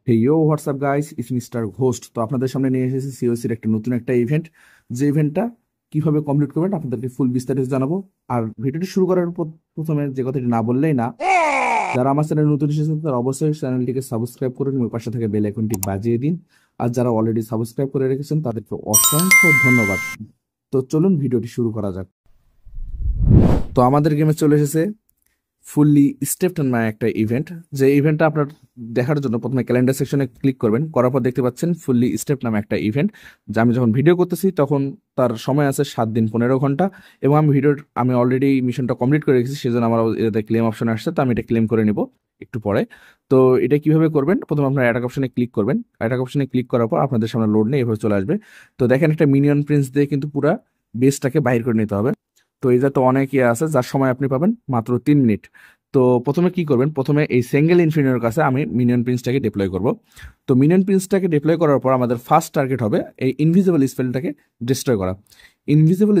Hey you what's up guys, it's Mister Ghost. তো আপনাদের সামনে নিয়ে এসেছি সিওসির একটা নতুন একটা ইভেন্ট। যে ইভেন্টটা কিভাবে কমপ্লিট করবেন আপনাদেরকে ফুল বিস্তারিত জানাবো। আর ভিডিওটি শুরু করার প্রথমে যে কথাটি না বললেই না, যারা আমার চ্যানেল নতুন এসেছেন তারা অবশ্যই চ্যানেলটিকে সাবস্ক্রাইব করুন এবং পাশে থেকে বেল আইকনটি বাজিয়ে দিন। আর যারা অলরেডি সাবস্ক্রাইব করে রেখেছেন তাদেরকে অসংখ্য ধন্যবাদ। তো চলুন ভিডিওটি শুরু করা যাক। তো আমাদের গেমে চলে এসেছে ফুললি স্টেপড নামে একটা ইভেন্ট। যে ইভেন্টটা আপনার দেখার জন্য প্রথমে ক্যালেন্ডার সেকশনে ক্লিক করবেন। করার পর দেখতে পাচ্ছেন ফুললি স্টেপ নামে একটা ইভেন্ট, যা আমি যখন ভিডিও করতেছি তখন তার সময় আছে 7 দিন 15 ঘন্টা, এবং আমি অলরেডি মিশনটা কমপ্লিট করে রেখেছি, সেজন্য আমার এটাতে ক্লেম অপশন আসছে। তো আমি এটা ক্লেম করে নিব একটু পরে। তো এটা কিভাবে করবেন, প্রথমে আপনার অ্যাটাক অপশনে ক্লিক করবেন। অ্যাটাক অপশনে ক্লিক করার পর আপনাদের সামনে লোড নেই, এভাবে চলে আসবে। তো দেখেন একটা মিনিয়ন প্রিন্স দিয়ে কিন্তু পুরো বেসটাকে বাইর করে নিতে হবে। তো এই তো অনেক আছে, যার সময় আপনি পাবেন মাত্র 3 মিনিট। তো প্রথমে কি করবেন, প্রথমে এই সিঙ্গেল ইনফিনিয়র কাছে আমি মিনিয়ন প্রিন্সটাকে ডিপ্লয় করব। তো মিনিয়ন প্রিন্সটাকে ডিপ্লয় করার পর আমাদের ফার্স্ট টার্গেট হবে এই ইনভিজিবল স্পেলটাকে ডিস্ট্রয় করা। ইনভিজিবল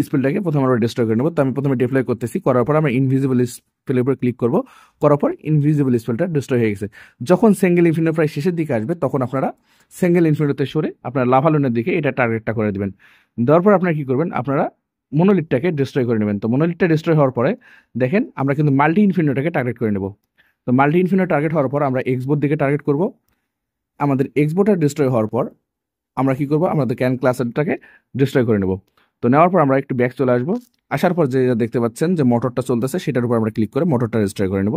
স্পেলটাকে প্রথমে আমরা ডিস্ট্রয় করে নেব। তো আমি প্রথমে ডিপ্লয় করতেছি, করার পর আমরা ইনভিজিবল স্পেলের উপর ক্লিক করব। করার পর ইনভিজিবল স্পেলটা ডিস্ট্রয় হয়ে গেছে। যখন সিঙ্গেল ইনফিনিয়র প্রায় শেষের দিকে আসবে তখন আপনারা সিঙ্গেল ইনফিনিয়রতে সরে আপনার লাভালুনের দিকে এটা টার্গেটটা করে দিবেন। দেওয়ার পর আপনারা কি করবেন, আপনারা মনোলিথটাকে ডিস্ট্রয় করে নেবেন। তো মনোলিথটা ডিস্ট্রয় হওয়ার পরে দেখেন আমরা কিন্তু মাল্টি ইনফিনিয়রটাকে টার্গেট করে নেব। তো মাল্টি ইনফিনিয়র টার্গেট হওয়ার পর আমরা এক্সবোর্ড দিকে টার্গেট করব। আমাদের এক্সবোর্ডটা ডিস্ট্রয় হওয়ার পর আমরা কি করব, আমাদের ক্যান ক্লাসটাকে ডিস্ট্রয় করে নেব। তো নেওয়ার পর আমরা একটু ব্যাক চলে আসবো। আসার পর যে দেখতে পাচ্ছেন যে মোটরটা চলতেছে সেটার উপর আমরা ক্লিক করে মোটরটা ডিস্ট্রয় করে নেব।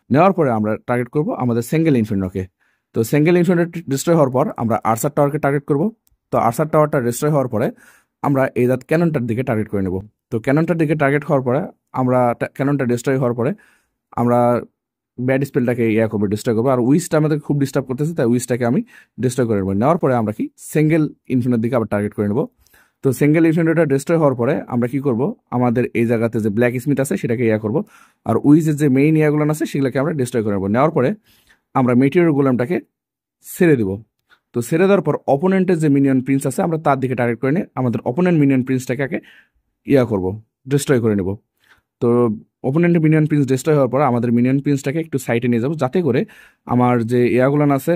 নেওয়ার পরে আমরা টার্গেট করব আমাদের সিঙ্গেল ইনফিনিয়রকে। তো সিঙ্গেল ইনফিনিয়র ডিস্ট্রয় হওয়ার পর আমরা আর্সার টাওয়ারকে টার্গেট করব। তো আর্সার টাওয়ারটা ডিস্ট্রয় হওয়ার পরে আমরা এই ক্যাননটার দিকে টার্গেট করে নেব। তো ক্যাননটার দিকে টার্গেট হওয়ার পরে আমরা ক্যাননটা ডিস্ট্রয় হওয়ার পরে আমরা ব্যাড স্পেলটাকে করবো, ডিস্ট্রয় করবো। আর উইসটা আমাদের খুব ডিস্টার্ব করতেছে, তাই উইসটাকে আমি ডিস্ট্রয় করে নেবো। নেওয়ার পরে আমরা কি সিঙ্গেল ইনফিনিয়র দিকে আবার টার্গেট করে নেবো। তো সিঙ্গেল ইনফিনিয়রটা ডিস্ট্রয় হওয়ার পরে আমরা কি করব, আমাদের এই জায়গাতে যে ব্ল্যাক স্মিথ আছে সেটাকে করব। আর উইজের যে মেইন ইয়াগুলো আছে সেগুলোকে আমরা ডিস্ট্রয় করে নেবো। নেওয়ার পরে আমরা মেটিরিয়াল গোলামটাকে ছেড়ে দিব। তো ছেড়ে দেওয়ার পর অপোনেন্টের যে মিনিয়ন প্রিন্স আছে আমরা তার দিকে টার্গেট করে নিয়ে আমাদের অপোনেন্ট মিনিয়ন প্রিন্সটাকে আগে করব, ডিস্ট্রয় করে নেব। তো অপোনেন্টের মিনিয়ন প্রিন্স ডিস্ট্রয় হওয়ার পর আমাদের মিনিয়ন প্রিন্সটাকে একটু সাইডে নিয়ে যাবো, যাতে করে আমার যে ইয়াগুলান আছে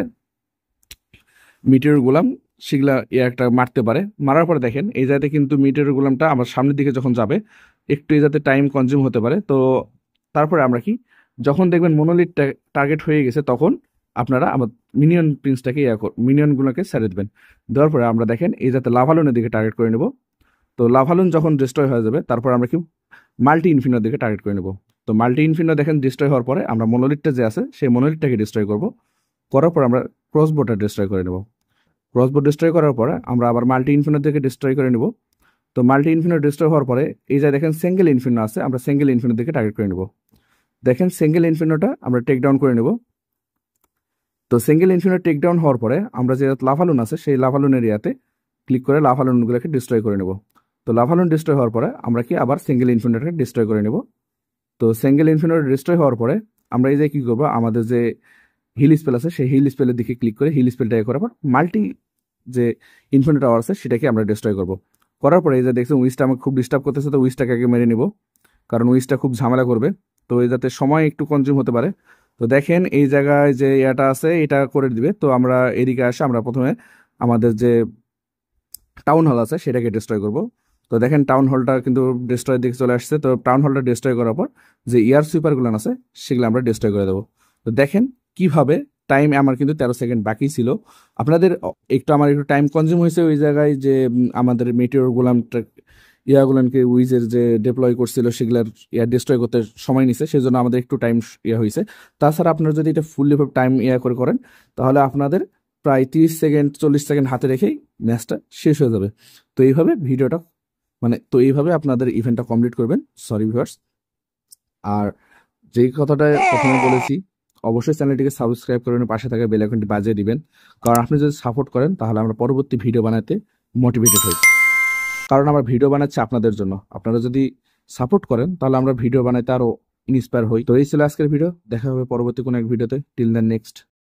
মিটিওর গোলাম সেগুলা একটা মারতে পারে। মারার পরে দেখেন এই জায়গাতে কিন্তু মিটিওর গোলামটা আমার সামনের দিকে যখন যাবে একটু এই যাতে টাইম কনজিউম হতে পারে। তো তারপরে আমরা কি, যখন দেখবেন মনোলিথ টার্গেট হয়ে গেছে তখন আপনারা আমার মিনিয়ন প্রিন্সটাকে মিনিয়নগুলোকে ছেড়ে দেবেন। দেওয়ার পরে আমরা দেখেন এই যাতে লাভালুনের দিকে টার্গেট করে নেব। তো লাভালুন যখন ডিস্ট্রয় হয়ে যাবে তারপর আমরা কি মাল্টি ইনফিনিয়র দিকে টার্গেট করে নেব। তো মাল্টি ইনফিনিয়র দেখেন ডিস্ট্রয় হওয়ার পরে আমরা মনোলিথটা যে আছে সেই মনোলিথটাকে ডিস্ট্রয় করব। করার পর আমরা ক্রসবোটা ডিস্ট্রয় করে নেব। ক্রসবো ডিস্ট্রয় করার পরে আমরা আবার মাল্টি ইনফিনিয়র দিকে ডিস্ট্রয় করে নেব। তো মাল্টি ইনফিনিয়র ডিস্ট্রয় হওয়ার পরে এই যে দেখেন সিঙ্গেল ইনফিনিয়র আছে, আমরা সিঙ্গেল ইনফিনিয়র দিকে টার্গেট করে নেব। দেখেন সিঙ্গেল ইনফিনিয়রটা আমরা টেক ডাউন করে নেব। তো সিঙ্গেল ইনফিনিয়র টেক ডাউন হওয়ার পরে আমরা যে লাভালুন আছে সেই লাভালুন এরিয়াতে ক্লিক করে লাভালুনগুলোকে ডিস্ট্রয় করে নেব। তো লাভালুন ডিস্ট্রয় হওয়ার পরে আমরা কি আবার সিঙ্গেল ইনফিনিয়রকে ডিস্ট্রয় করে নেব। তো সিঙ্গেল ইনফিনিয়র ডিস্ট্রয় হওয়ার পরে আমরা এই যে কি করবো, আমাদের যে হিল স্পেল আছে সেই হিল স্পেলের দিকে ক্লিক করে হিল স্পেলটাকে করার পর মাল্টি যে ইনফিনিটি টাওয়ার আছে সেটাকে আমরা ডিস্ট্রয় করব। করার পরে এই যে দেখছেন উইসটা আমাকে খুব ডিস্টার্ব করতেছে, তো উইসটাকে আগে মেরে নিব, কারণ উইসটা খুব ঝামেলা করবে। তো এই যাতে সময় একটু কনজিউম হতে পারে। তো দেখেন এই জায়গায় যে এটা আছে এটা করে দিবে। তো আমরা এদিকে আসে আমরা প্রথমে আমাদের যে টাউন হল আছে সেটাকে ডিস্ট্রয় করব। তো দেখেন টাউন হলটা কিন্তু ডিস্ট্রয় দিকে চলে আসছে। তো টাউন হলটা ডিস্ট্রয় করার পর যে ইয়ার সুইপারগুলো আছে সেগুলো আমরা ডিস্ট্রয় করে দেবো। তো দেখেন কিভাবে টাইম আমার কিন্তু 13 সেকেন্ড বাকি ছিল। আপনাদের আমার একটু টাইম কনজিউম হয়েছে ওই জায়গায় যে আমাদের মেটিওর গোলামটা ইয়াগুলানকে উইজের যে ডিপ্লয় করছিল সেগুলার ডিস্ট্রয় করতে সময় নিছে, সেই জন্য আমাদের একটু টাইম হয়েছে। তাছাড়া আপনারা যদি এটা ফুললি টাইম করে করেন তাহলে আপনাদের প্রায় 30 সেকেন্ড 40 সেকেন্ড হাতে রেখেই ম্যাচটা শেষ হয়ে যাবে। তো এইভাবে এইভাবে আপনাদের ইভেন্টটা কমপ্লিট করবেন। Sorry viewers. আর যেই কথাটা প্রথমে বলেছি, অবশ্যই চ্যানেলটিকে সাবস্ক্রাইব করে পাশে থাকা বেল আইকনটি বাজিয়ে দিবেন, কারণ আপনি যদি সাপোর্ট করেন তাহলে আমরা পরবর্তী ভিডিও বানাতে মোটিভেটেড হই। কারণ আমরা ভিডিও বানাচ্ছি আপনাদের জন্য, আপনারা যদি সাপোর্ট করেন তাহলে আমরা ভিডিও বানাইতে আরো ইন্সপায়ার হই। তো এই ছিল আজকের ভিডিও, দেখা হবে পরবর্তী কোনো এক ভিডিওতে। Till then next.